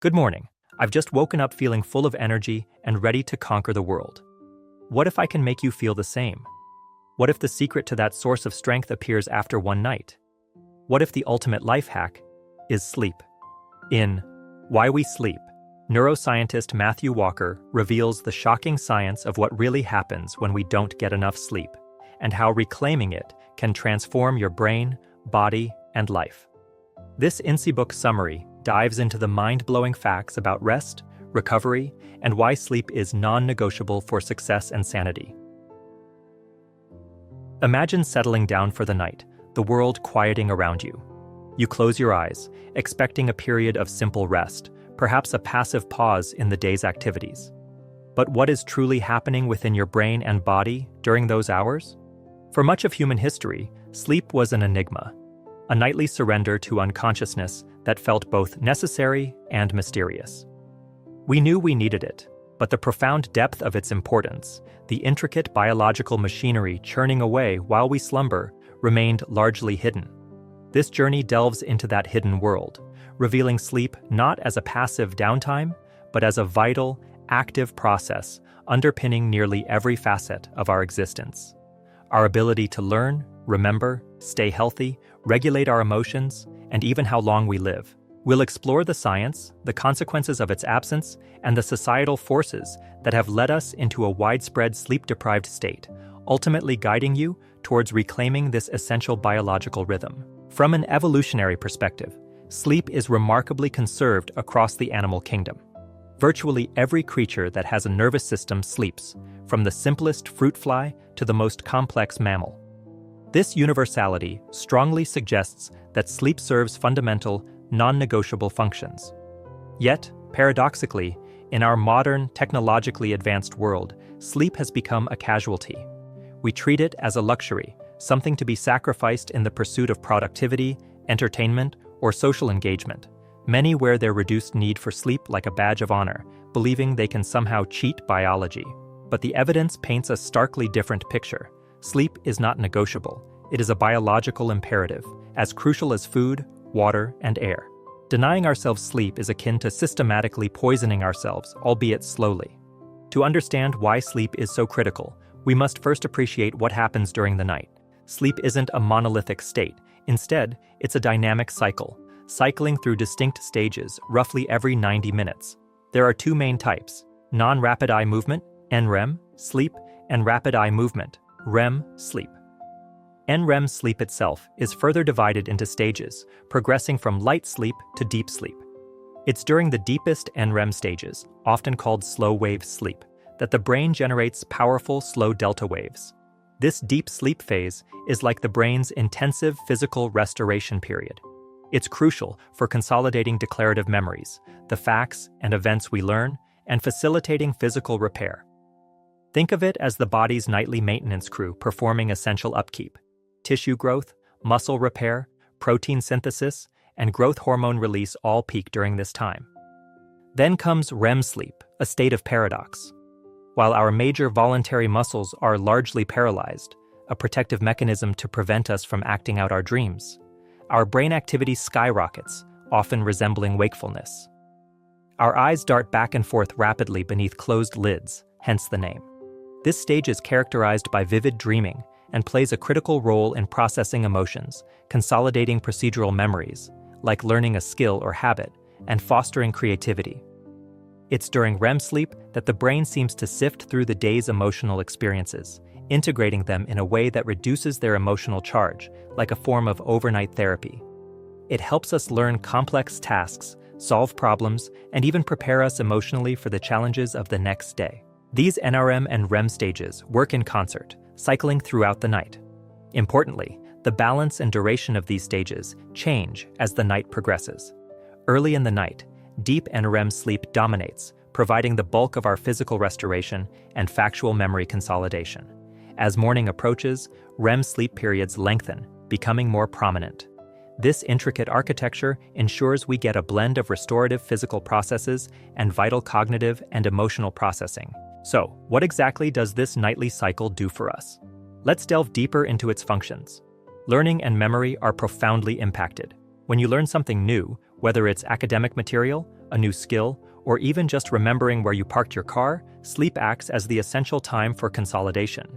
Good morning. I've just woken up feeling full of energy and ready to conquer the world. What if I can make you feel the same? What if the secret to that source of strength appears after one night? What if the ultimate life hack is sleep? In Why We Sleep, neuroscientist Matthew Walker reveals the shocking science of what really happens when we don't get enough sleep, and how reclaiming it can transform your brain, body, and life. This Insibook summary dives into the mind-blowing facts about rest, recovery, and why sleep is non-negotiable for success and sanity. Imagine settling down for the night, the world quieting around you. You close your eyes, expecting a period of simple rest, perhaps a passive pause in the day's activities. But what is truly happening within your brain and body during those hours? For much of human history, sleep was an enigma, a nightly surrender to unconsciousness that felt both necessary and mysterious. We knew we needed it, but the profound depth of its importance, the intricate biological machinery churning away while we slumber, remained largely hidden. This journey delves into that hidden world, revealing sleep not as a passive downtime, but as a vital, active process underpinning nearly every facet of our existence. Our ability to learn, remember, stay healthy, regulate our emotions, and even how long we live. We'll explore the science, the consequences of its absence, and the societal forces that have led us into a widespread sleep-deprived state, ultimately guiding you towards reclaiming this essential biological rhythm. From an evolutionary perspective, sleep is remarkably conserved across the animal kingdom. Virtually every creature that has a nervous system sleeps, from the simplest fruit fly to the most complex mammal. This universality strongly suggests that sleep serves fundamental, non-negotiable functions. Yet, paradoxically, in our modern, technologically advanced world, sleep has become a casualty. We treat it as a luxury, something to be sacrificed in the pursuit of productivity, entertainment, or social engagement. Many wear their reduced need for sleep like a badge of honor, believing they can somehow cheat biology. But the evidence paints a starkly different picture. Sleep is not negotiable. It is a biological imperative, as crucial as food, water, and air. Denying ourselves sleep is akin to systematically poisoning ourselves, albeit slowly. To understand why sleep is so critical, we must first appreciate what happens during the night. Sleep isn't a monolithic state. Instead, it's a dynamic cycle, cycling through distinct stages roughly every 90 minutes. There are two main types: non-rapid eye movement, NREM, sleep, and rapid eye movement, REM, sleep. NREM sleep itself is further divided into stages, progressing from light sleep to deep sleep. It's during the deepest NREM stages, often called slow-wave sleep, that the brain generates powerful slow delta waves. This deep sleep phase is like the brain's intensive physical restoration period. It's crucial for consolidating declarative memories, the facts and events we learn, and facilitating physical repair. Think of it as the body's nightly maintenance crew performing essential upkeep. Tissue growth, muscle repair, protein synthesis, and growth hormone release all peak during this time. Then comes REM sleep, a state of paradox. While our major voluntary muscles are largely paralyzed, a protective mechanism to prevent us from acting out our dreams, our brain activity skyrockets, often resembling wakefulness. Our eyes dart back and forth rapidly beneath closed lids, hence the name. This stage is characterized by vivid dreaming and plays a critical role in processing emotions, consolidating procedural memories, like learning a skill or habit, and fostering creativity. It's during REM sleep that the brain seems to sift through the day's emotional experiences, integrating them in a way that reduces their emotional charge, like a form of overnight therapy. It helps us learn complex tasks, solve problems, and even prepare us emotionally for the challenges of the next day. These NRM and REM stages work in concert, cycling throughout the night. Importantly, the balance and duration of these stages change as the night progresses. Early in the night, deep NREM sleep dominates, providing the bulk of our physical restoration and factual memory consolidation. As morning approaches, REM sleep periods lengthen, becoming more prominent. This intricate architecture ensures we get a blend of restorative physical processes and vital cognitive and emotional processing. So, what exactly does this nightly cycle do for us? Let's delve deeper into its functions. Learning and memory are profoundly impacted. When you learn something new, whether it's academic material, a new skill, or even just remembering where you parked your car, sleep acts as the essential time for consolidation.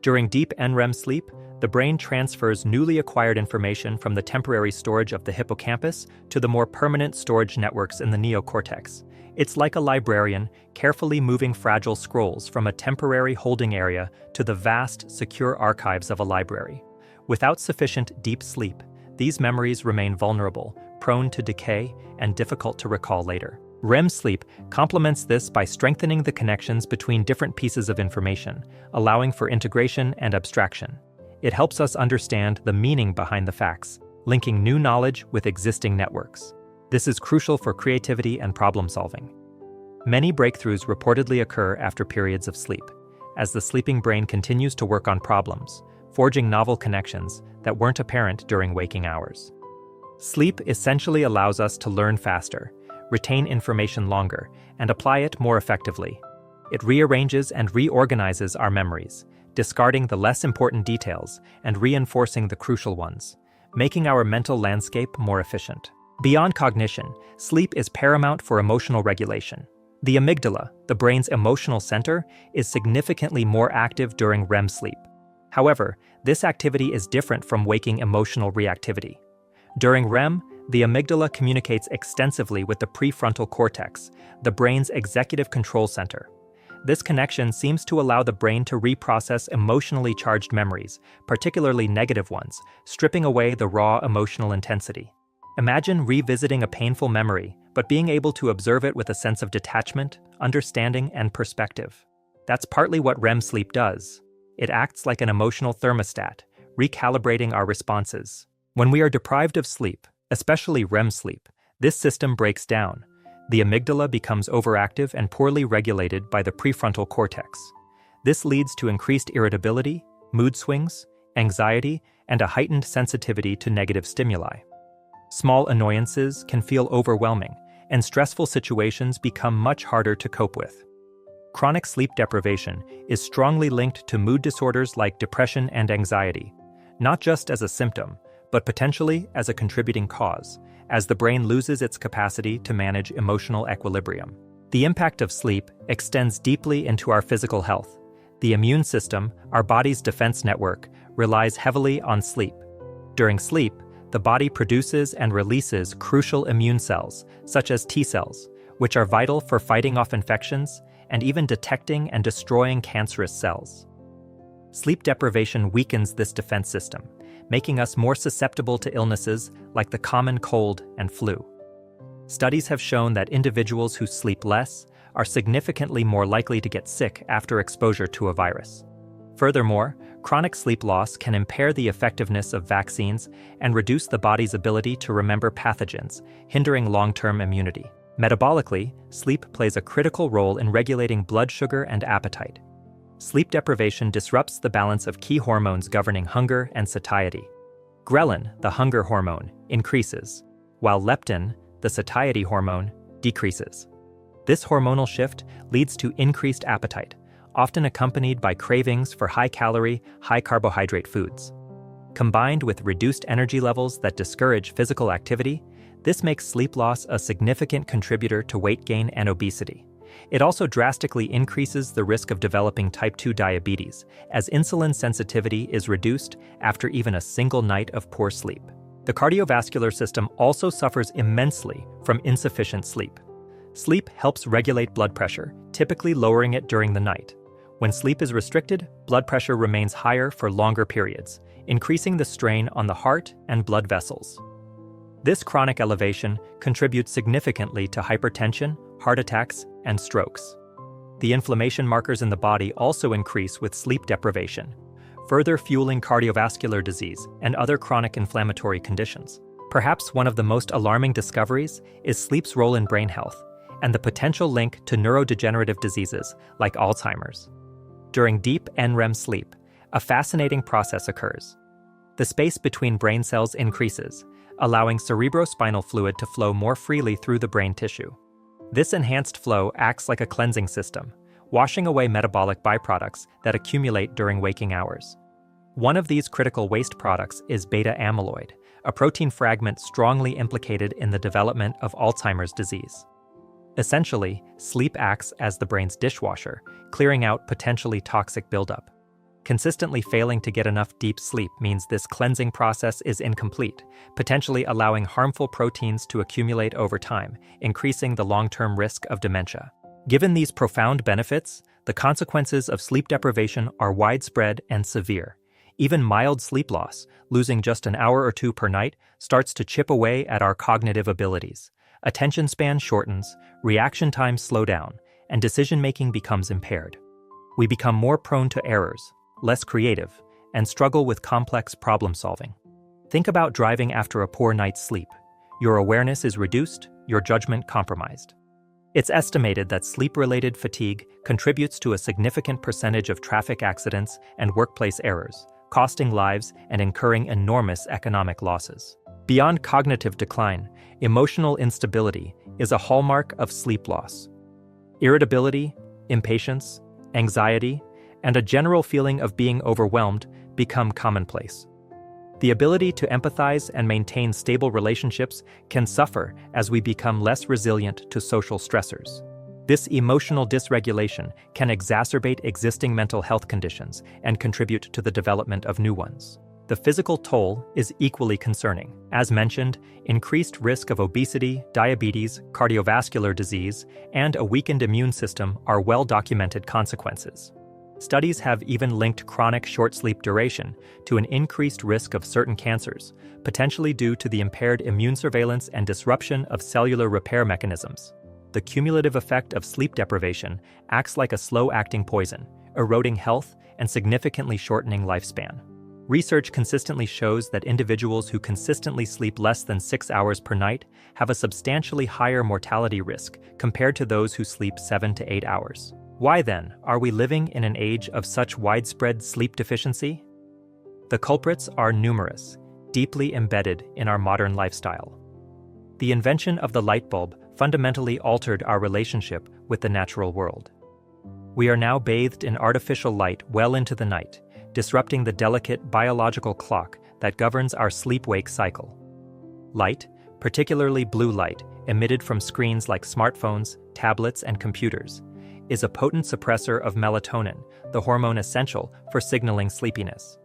During deep NREM sleep, the brain transfers newly acquired information from the temporary storage of the hippocampus to the more permanent storage networks in the neocortex. It's like a librarian carefully moving fragile scrolls from a temporary holding area to the vast, secure archives of a library. Without sufficient deep sleep, these memories remain vulnerable, prone to decay, and difficult to recall later. REM sleep complements this by strengthening the connections between different pieces of information, allowing for integration and abstraction. It helps us understand the meaning behind the facts, linking new knowledge with existing networks. This is crucial for creativity and problem-solving. Many breakthroughs reportedly occur after periods of sleep, as the sleeping brain continues to work on problems, forging novel connections that weren't apparent during waking hours. Sleep essentially allows us to learn faster, retain information longer, and apply it more effectively. It rearranges and reorganizes our memories, discarding the less important details and reinforcing the crucial ones, making our mental landscape more efficient. Beyond cognition, sleep is paramount for emotional regulation. The amygdala, the brain's emotional center, is significantly more active during REM sleep. However, this activity is different from waking emotional reactivity. During REM, the amygdala communicates extensively with the prefrontal cortex, the brain's executive control center. This connection seems to allow the brain to reprocess emotionally charged memories, particularly negative ones, stripping away the raw emotional intensity. Imagine revisiting a painful memory, but being able to observe it with a sense of detachment, understanding, and perspective. That's partly what REM sleep does. It acts like an emotional thermostat, recalibrating our responses. When we are deprived of sleep, especially REM sleep, this system breaks down. The amygdala becomes overactive and poorly regulated by the prefrontal cortex. This leads to increased irritability, mood swings, anxiety, and a heightened sensitivity to negative stimuli. Small annoyances can feel overwhelming, and stressful situations become much harder to cope with. Chronic sleep deprivation is strongly linked to mood disorders like depression and anxiety, not just as a symptom, but potentially as a contributing cause, as the brain loses its capacity to manage emotional equilibrium. The impact of sleep extends deeply into our physical health. The immune system, our body's defense network, relies heavily on sleep. During sleep, the body produces and releases crucial immune cells, such as T cells, which are vital for fighting off infections and even detecting and destroying cancerous cells. Sleep deprivation weakens this defense system, making us more susceptible to illnesses like the common cold and flu. Studies have shown that individuals who sleep less are significantly more likely to get sick after exposure to a virus. Furthermore, chronic sleep loss can impair the effectiveness of vaccines and reduce the body's ability to remember pathogens, hindering long-term immunity. Metabolically, sleep plays a critical role in regulating blood sugar and appetite. Sleep deprivation disrupts the balance of key hormones governing hunger and satiety. Ghrelin, the hunger hormone, increases, while leptin, the satiety hormone, decreases. This hormonal shift leads to increased appetite, often accompanied by cravings for high-calorie, high-carbohydrate foods. Combined with reduced energy levels that discourage physical activity, this makes sleep loss a significant contributor to weight gain and obesity. It also drastically increases the risk of developing type 2 diabetes, as insulin sensitivity is reduced after even a single night of poor sleep. The cardiovascular system also suffers immensely from insufficient sleep. Sleep helps regulate blood pressure, typically lowering it during the night. When sleep is restricted, blood pressure remains higher for longer periods, increasing the strain on the heart and blood vessels. This chronic elevation contributes significantly to hypertension, heart attacks, and strokes. The inflammation markers in the body also increase with sleep deprivation, further fueling cardiovascular disease and other chronic inflammatory conditions. Perhaps one of the most alarming discoveries is sleep's role in brain health and the potential link to neurodegenerative diseases like Alzheimer's. During deep NREM sleep, a fascinating process occurs. The space between brain cells increases, allowing cerebrospinal fluid to flow more freely through the brain tissue. This enhanced flow acts like a cleansing system, washing away metabolic byproducts that accumulate during waking hours. One of these critical waste products is beta amyloid, a protein fragment strongly implicated in the development of Alzheimer's disease. Essentially, sleep acts as the brain's dishwasher, clearing out potentially toxic buildup. Consistently failing to get enough deep sleep means this cleansing process is incomplete, potentially allowing harmful proteins to accumulate over time, increasing the long-term risk of dementia. Given these profound benefits, the consequences of sleep deprivation are widespread and severe. Even mild sleep loss, losing just an hour or two per night, starts to chip away at our cognitive abilities. Attention span shortens, reaction times slow down, and decision-making becomes impaired. We become more prone to errors, less creative, and struggle with complex problem-solving. Think about driving after a poor night's sleep. Your awareness is reduced, your judgment compromised. It's estimated that sleep-related fatigue contributes to a significant percentage of traffic accidents and workplace errors, costing lives and incurring enormous economic losses. Beyond cognitive decline, emotional instability is a hallmark of sleep loss. Irritability, impatience, anxiety, and a general feeling of being overwhelmed become commonplace. The ability to empathize and maintain stable relationships can suffer as we become less resilient to social stressors. This emotional dysregulation can exacerbate existing mental health conditions and contribute to the development of new ones. The physical toll is equally concerning. As mentioned, increased risk of obesity, diabetes, cardiovascular disease, and a weakened immune system are well-documented consequences. Studies have even linked chronic short sleep duration to an increased risk of certain cancers, potentially due to the impaired immune surveillance and disruption of cellular repair mechanisms. The cumulative effect of sleep deprivation acts like a slow-acting poison, eroding health and significantly shortening lifespan. Research consistently shows that individuals who consistently sleep less than 6 hours per night have a substantially higher mortality risk compared to those who sleep 7 to 8 hours. Why then are we living in an age of such widespread sleep deficiency? The culprits are numerous, deeply embedded in our modern lifestyle. The invention of the light bulb fundamentally altered our relationship with the natural world. We are now bathed in artificial light well into the night, disrupting the delicate biological clock that governs our sleep-wake cycle. Light, particularly blue light, emitted from screens like smartphones, tablets, and computers, is a potent suppressor of melatonin, the hormone essential for signaling sleepiness.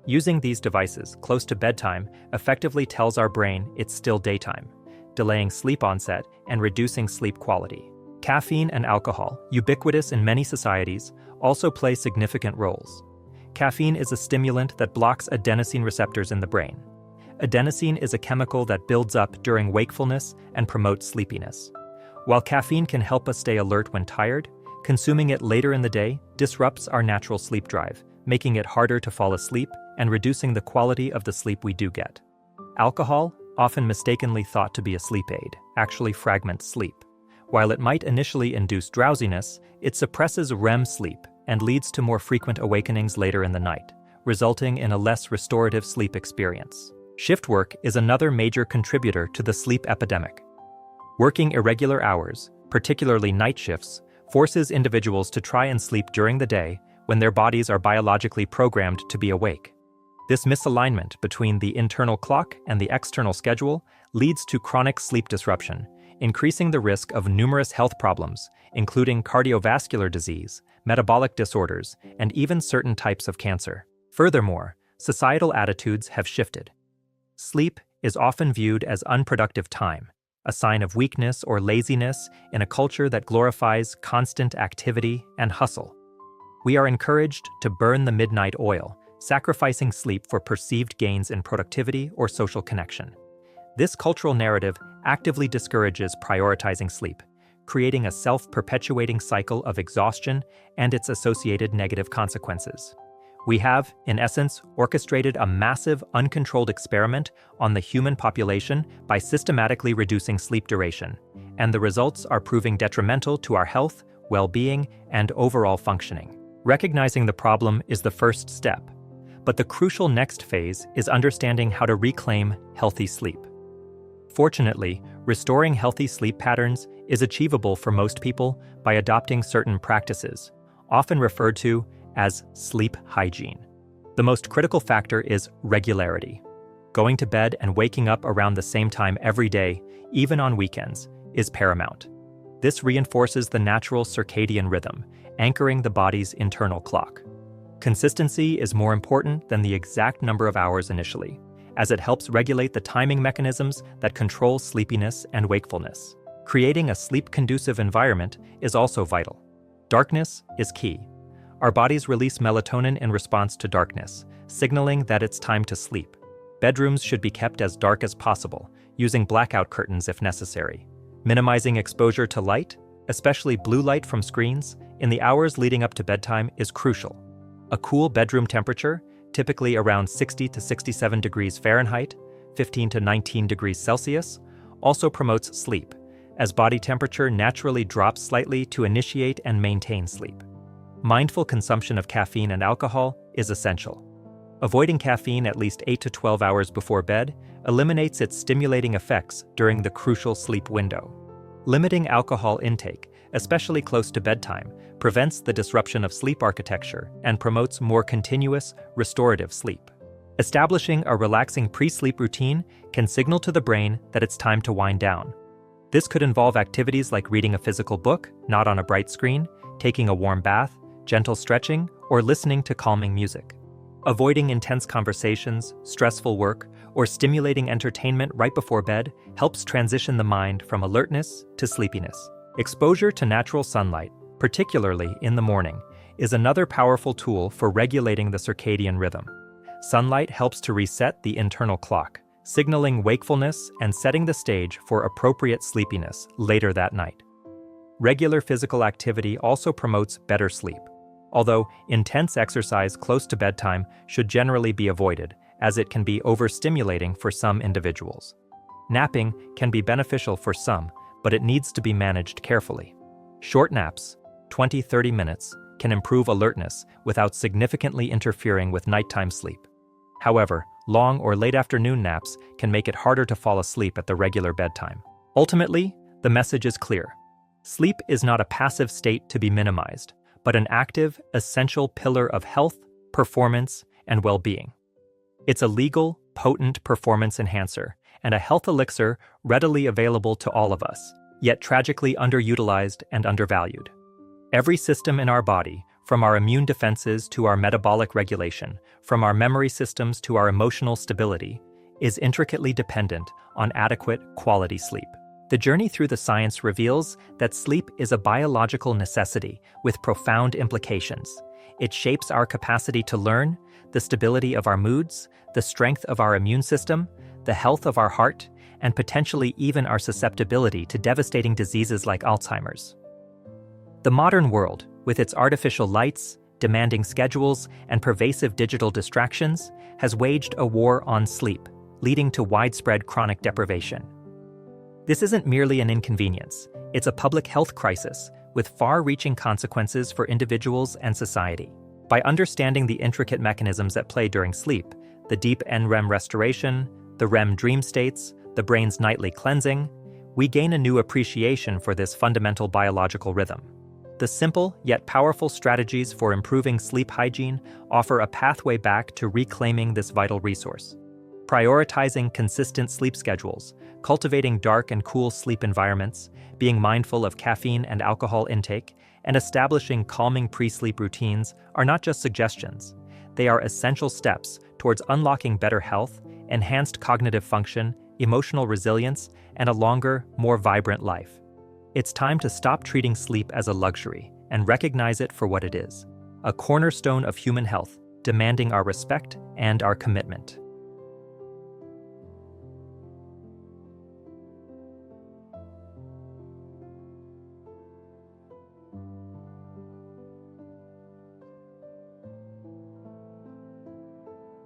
Using these devices close to bedtime effectively tells our brain it's still daytime, delaying sleep onset and reducing sleep quality. Caffeine and alcohol, ubiquitous in many societies, also play significant roles. Caffeine is a stimulant that blocks adenosine receptors in the brain. Adenosine is a chemical that builds up during wakefulness and promotes sleepiness. While caffeine can help us stay alert when tired, consuming it later in the day disrupts our natural sleep drive, making it harder to fall asleep and reducing the quality of the sleep we do get. Alcohol, often mistakenly thought to be a sleep aid, actually fragments sleep. While it might initially induce drowsiness, it suppresses REM sleep and leads to more frequent awakenings later in the night, resulting in a less restorative sleep experience. Shift work is another major contributor to the sleep epidemic. Working irregular hours, particularly night shifts, forces individuals to try and sleep during the day when their bodies are biologically programmed to be awake. This misalignment between the internal clock and the external schedule leads to chronic sleep disruption, increasing the risk of numerous health problems, including cardiovascular disease, metabolic disorders, and even certain types of cancer. Furthermore, societal attitudes have shifted. Sleep is often viewed as unproductive time, a sign of weakness or laziness in a culture that glorifies constant activity and hustle. We are encouraged to burn the midnight oil, sacrificing sleep for perceived gains in productivity or social connection. This cultural narrative actively discourages prioritizing sleep, creating a self-perpetuating cycle of exhaustion and its associated negative consequences. We have, in essence, orchestrated a massive, uncontrolled experiment on the human population by systematically reducing sleep duration, and the results are proving detrimental to our health, well-being, and overall functioning. Recognizing the problem is the first step, but the crucial next phase is understanding how to reclaim healthy sleep. Fortunately, restoring healthy sleep patterns is achievable for most people by adopting certain practices, often referred to as sleep hygiene. The most critical factor is regularity. Going to bed and waking up around the same time every day, even on weekends, is paramount. This reinforces the natural circadian rhythm, anchoring the body's internal clock. Consistency is more important than the exact number of hours initially, as it helps regulate the timing mechanisms that control sleepiness and wakefulness. Creating a sleep-conducive environment is also vital. Darkness is key. Our bodies release melatonin in response to darkness, signaling that it's time to sleep. Bedrooms should be kept as dark as possible, using blackout curtains if necessary. Minimizing exposure to light, especially blue light from screens, in the hours leading up to bedtime is crucial. A cool bedroom temperature, typically around 60 to 67 degrees Fahrenheit, 15 to 19 degrees Celsius, also promotes sleep, as body temperature naturally drops slightly to initiate and maintain sleep. Mindful consumption of caffeine and alcohol is essential. Avoiding caffeine at least 8 to 12 hours before bed eliminates its stimulating effects during the crucial sleep window. Limiting alcohol intake, especially close to bedtime, prevents the disruption of sleep architecture and promotes more continuous, restorative sleep. Establishing a relaxing pre-sleep routine can signal to the brain that it's time to wind down. This could involve activities like reading a physical book, not on a bright screen, taking a warm bath, gentle stretching, or listening to calming music. Avoiding intense conversations, stressful work, or stimulating entertainment right before bed helps transition the mind from alertness to sleepiness. Exposure to natural sunlight, particularly in the morning, is another powerful tool for regulating the circadian rhythm. Sunlight helps to reset the internal clock, signaling wakefulness and setting the stage for appropriate sleepiness later that night. Regular physical activity also promotes better sleep, although intense exercise close to bedtime should generally be avoided, as it can be overstimulating for some individuals. Napping can be beneficial for some, but it needs to be managed carefully. Short naps, 20-30 minutes, can improve alertness without significantly interfering with nighttime sleep. However, long or late afternoon naps can make it harder to fall asleep at the regular bedtime. Ultimately, the message is clear. Sleep is not a passive state to be minimized, but an active, essential pillar of health, performance, and well-being. It's a legal, potent performance enhancer and a health elixir readily available to all of us, yet tragically underutilized and undervalued. Every system in our body, from our immune defenses to our metabolic regulation, from our memory systems to our emotional stability, is intricately dependent on adequate, quality sleep. The journey through the science reveals that sleep is a biological necessity with profound implications. It shapes our capacity to learn, the stability of our moods, the strength of our immune system, the health of our heart, and potentially even our susceptibility to devastating diseases like Alzheimer's. The modern world, with its artificial lights, demanding schedules, and pervasive digital distractions, has waged a war on sleep, leading to widespread chronic deprivation. This isn't merely an inconvenience, it's a public health crisis with far-reaching consequences for individuals and society. By understanding the intricate mechanisms at play during sleep, the deep NREM restoration, the REM dream states, the brain's nightly cleansing, we gain a new appreciation for this fundamental biological rhythm. The simple yet powerful strategies for improving sleep hygiene offer a pathway back to reclaiming this vital resource. Prioritizing consistent sleep schedules, cultivating dark and cool sleep environments, being mindful of caffeine and alcohol intake, and establishing calming pre-sleep routines are not just suggestions. They are essential steps towards unlocking better health, enhanced cognitive function, emotional resilience, and a longer, more vibrant life. It's time to stop treating sleep as a luxury and recognize it for what it is, a cornerstone of human health, demanding our respect and our commitment.